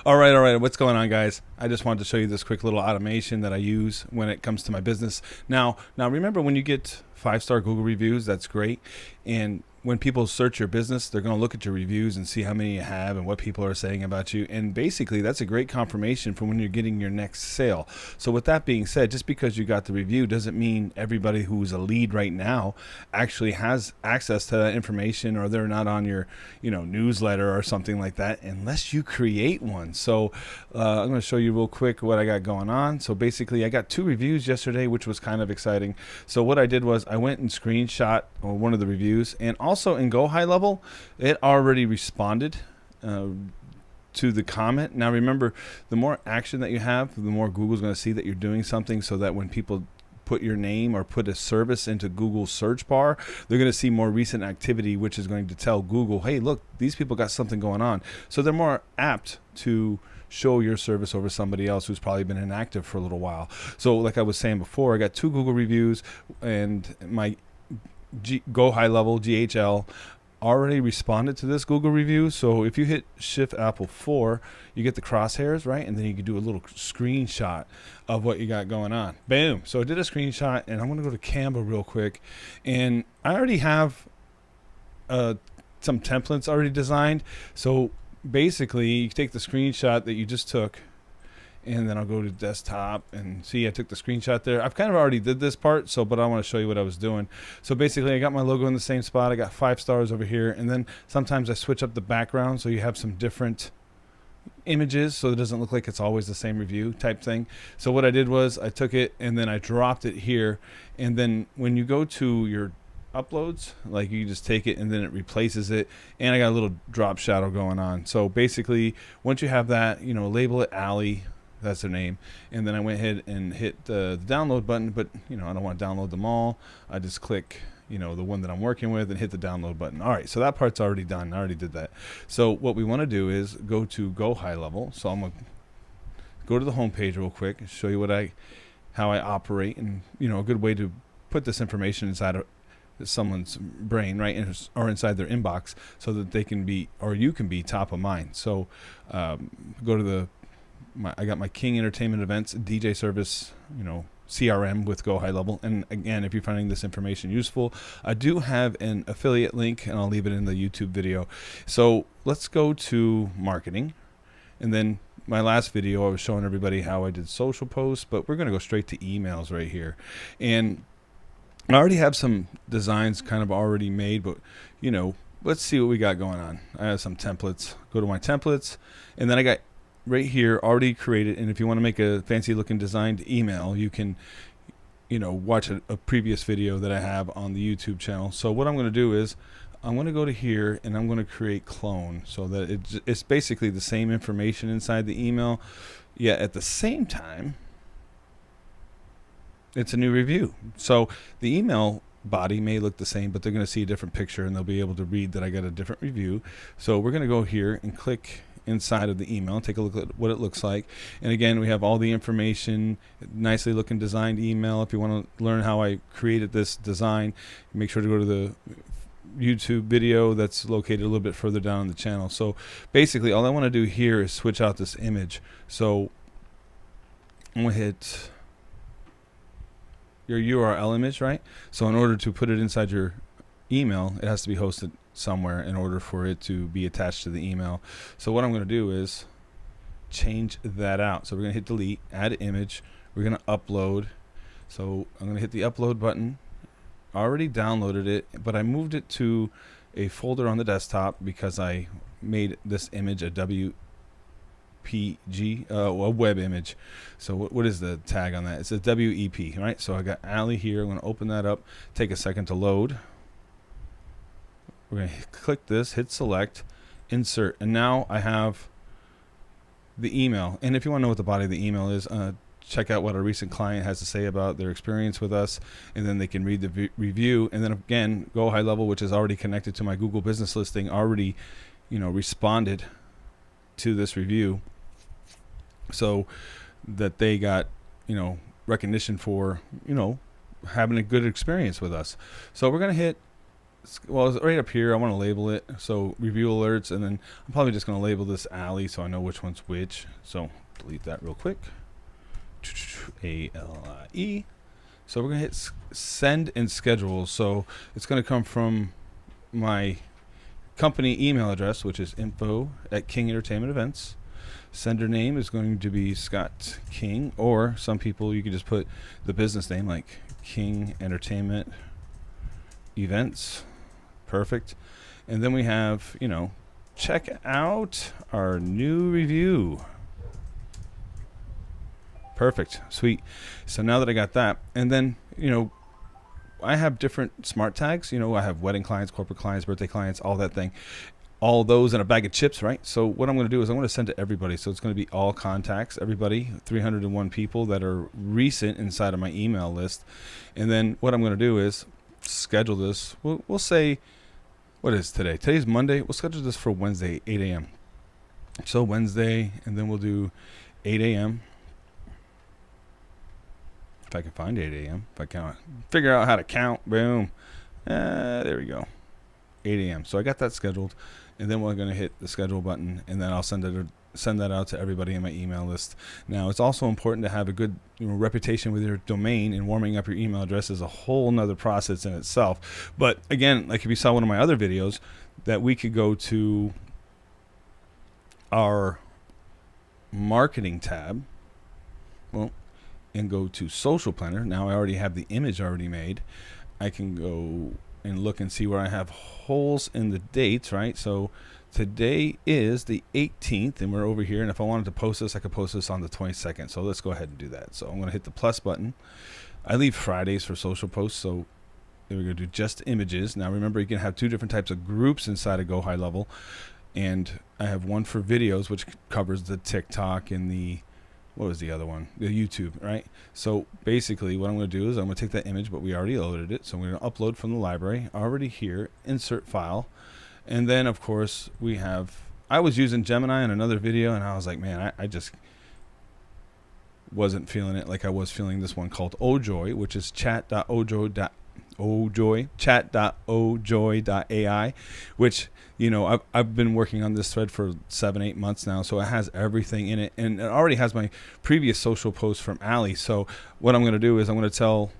All right, all right. What's going on, guys? I just wanted to show you this quick little automation that I use when it comes to my business. Now remember when you get 5-star Google reviews, that's great. And when people search your business, they're going to look at your reviews and see how many you have and what people are saying about you. And basically, that's a great confirmation for when you're getting your next sale. So with that being said, just because you got the review doesn't mean everybody who's a lead right now actually has access to that information, or they're not on your, newsletter or something like that, unless you create one. So I'm going to show you real quick what I got going on. So basically, I got 2 reviews yesterday, which was kind of exciting. So what I did was I went and screenshot one of the reviews, and also in Go High Level, it already responded to the comment. Now remember, the more action that you have, the more Google's going to see that you're doing something, so that when people put your name or put a service into Google's search bar, they're going to see more recent activity, which is going to tell Google, hey, look, these people got something going on. So they're more apt to show your service over somebody else who's probably been inactive for a little while. So like I was saying before, I got 2 Google reviews, and my Go High Level GHL already responded to this Google review. So if you hit Shift Apple 4, you get the crosshairs, right? And then you can do a little screenshot of what you got going on. Boom. So I did a screenshot, and I'm going to go to Canva real quick. And I already have some templates already designed. So basically, you take the screenshot that you just took, and then I'll go to desktop and see I took the screenshot there. I've kind of already did this part, but I want to show you what I was doing. So basically, I got my logo in the same spot. I got 5 stars over here, and then sometimes I switch up the background so you have some different images, so it doesn't look like it's always the same review type thing. So what I did was I took it and then I dropped it here, and then when you go to your uploads, like, you just take it and then it replaces it, and I got a little drop shadow going on. So basically, once you have that, label it Allie. That's their name. And then I went ahead and hit the download button, but I don't want to download them all. I just click, the one that I'm working with, and hit the download button. All right, so that part's already done. I already did that. So what we want to do is go to Go High Level. So I'm going to go to the home page real quick and show you how I operate, and a good way to put this information inside of someone's brain, right, or inside their inbox, so that they can be, or you can be, top of mind. So go to I got my King Entertainment Events DJ service, CRM with Go High Level. And again, if you're finding this information useful, I do have an affiliate link, and I'll leave it in the YouTube video. So let's go to marketing. And then my last video, I was showing everybody how I did social posts, but we're going to go straight to emails right here. And I already have some designs kind of already made, but let's see what we got going on. I have some templates. Go to my templates, and then I got right here already created. And if you want to make a fancy looking designed email, you can watch a previous video that I have on the YouTube channel. So what I'm going to do is I'm going to go to here, and I'm going to create clone, so that it's basically the same information inside the email, yet at the same time it's a new review. So the email body may look the same, but they're going to see a different picture, and they'll be able to read that I got a different review. So we're going to go here and click inside of the email, take a look at what it looks like. And again, we have all the information, nicely looking designed email. If you want to learn how I created this design, make sure to go to the YouTube video that's located a little bit further down the channel. So basically, all I want to do here is switch out this image. So I'm going to hit your URL image, right? So in order to put it inside your email, it has to be hosted somewhere in order for it to be attached to the email. So what I'm going to do is change that out. So we're going to hit delete, add image, we're going to upload. So I'm going to hit the upload button. I already downloaded it, but I moved it to a folder on the desktop because I made this image a WPG, a web image. So what is the tag on that? It's a WEP, right? So I got Allie here. I'm going to open that up, take a second to load. We're going to click this, hit select, insert, and now I have the email. And if you want to know what the body of the email is, check out what a recent client has to say about their experience with us, and then they can read the review. And then again, Go High Level, which is already connected to my Google business listing, already responded to this review, so that they got recognition for having a good experience with us. So we're going to hit well, it's right up here. I want to label it. So review alerts, and then I'm probably just going to label this Alley so I know which one's which. So delete that real quick. ALIE. So we're going to hit send and schedule. So it's going to come from my company email address, which is info@King Entertainment Events. Sender name is going to be Scott King, or some people you can just put the business name like King Entertainment Events. Perfect. And then we have, check out our new review. Perfect. Sweet. So now that I got that, and then, I have different smart tags. I have wedding clients, corporate clients, birthday clients, all that thing. All those in a bag of chips, right? So what I'm going to do is I'm going to send to everybody. So it's going to be all contacts, everybody, 301 people that are recent inside of my email list. And then what I'm going to do is schedule this. We'll say, what is today? Today's Monday. We'll schedule this for Wednesday, 8 a.m. So Wednesday, and then we'll do 8 a.m. If I can find 8 a.m. If I can figure out how to count, boom. There we go. 8 a.m. So I got that scheduled, and then we're going to hit the schedule button, and then I'll send that out to everybody in my email list. Now, it's also important to have a good reputation with your domain, and warming up your email address is a whole nother process in itself. But again, like if you saw one of my other videos, that we could go to our marketing tab, and go to social planner. Now I already have the image already made. I can go and look and see where I have holes in the dates, right? So today is the 18th, and we're over here. And if I wanted to post this, I could post this on the 22nd. So let's go ahead and do that. So I'm going to hit the plus button. I leave Fridays for social posts. So we're going to do just images. Now remember, you can have two different types of groups inside of Go High Level. And I have one for videos, which covers the TikTok and the, what was the other one? The YouTube, right? So basically what I'm going to do is I'm going to take that image, but we already loaded it. So I'm going to upload from the library already here, insert file. And then of course I was using Gemini in another video, and I was like, man, I just wasn't feeling it like I was feeling this one called Ojoy, which is chat.ojoy.ai, which I've been working on this thread for 7-8 months now, so it has everything in it, and it already has my previous social post from Ali. So what I'm going to do is I'm going to tell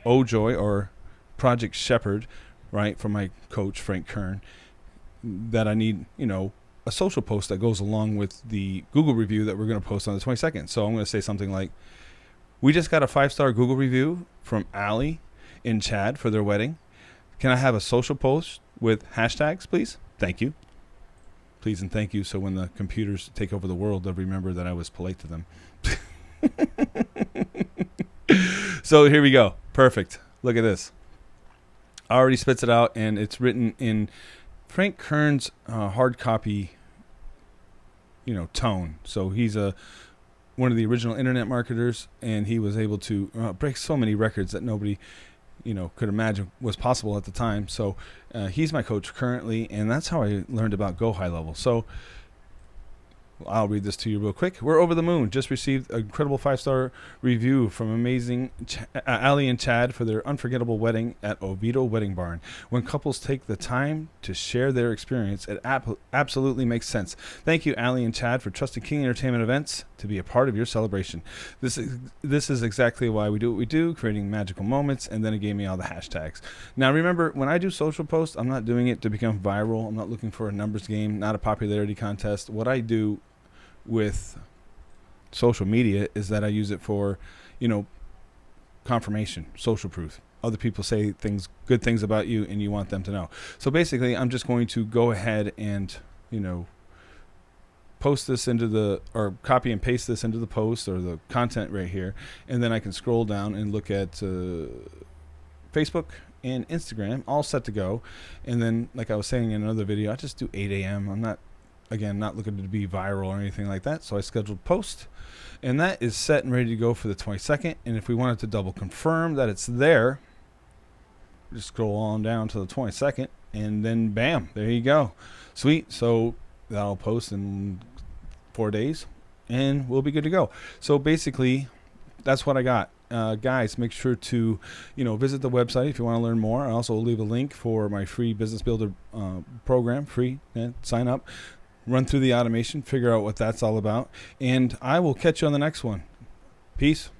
Ojoy, or Project Shepherd, right, from my coach Frank Kern, that I need a social post that goes along with the Google review that we're going to post on the 22nd. So I'm going to say something like, we just got a 5-star Google review from Ali and Chad for their wedding. Can I have a social post with hashtags, please? Thank you. Please and thank you. So when the computers take over the world, they'll remember that I was polite to them. So here we go. Perfect. Look at this. I already spits it out, and it's written in Frank Kern's hard copy, tone. So he's one of the original internet marketers, and he was able to break so many records that nobody could imagine was possible at the time. So he's my coach currently, and that's how I learned about Go High Level. So I'll read this to you real quick. We're over the moon. Just received an incredible 5-star review from amazing Ali and Chad for their unforgettable wedding at Oviedo Wedding Barn. When couples take the time to share their experience, it absolutely makes sense. Thank you, Ali and Chad, for trusting King Entertainment Events to be a part of your celebration. This is exactly why we do what we do, creating magical moments. And then it gave me all the hashtags. Now remember, when I do social posts, I'm not doing it to become viral. I'm not looking for a numbers game, not a popularity contest. What I do with social media is that I use it for, confirmation, social proof. Other people say good things about you, and you want them to know. So basically, I'm just going to go ahead and, post this or copy and paste this into the post or the content right here. And then I can scroll down and look at Facebook and Instagram, all set to go. And then, like I was saying in another video, I just do 8 a.m. I'm not looking to be viral or anything like that. So I scheduled post, and that is set and ready to go for the 22nd. And if we wanted to double confirm that it's there, just scroll on down to the 22nd, and then bam, there you go. Sweet. So that'll post in 4 days, and we'll be good to go. So basically, that's what I got. Guys, make sure to, visit the website if you want to learn more. I also will leave a link for my free business builder program, free. Sign up, run through the automation, figure out what that's all about, and I will catch you on the next one. Peace.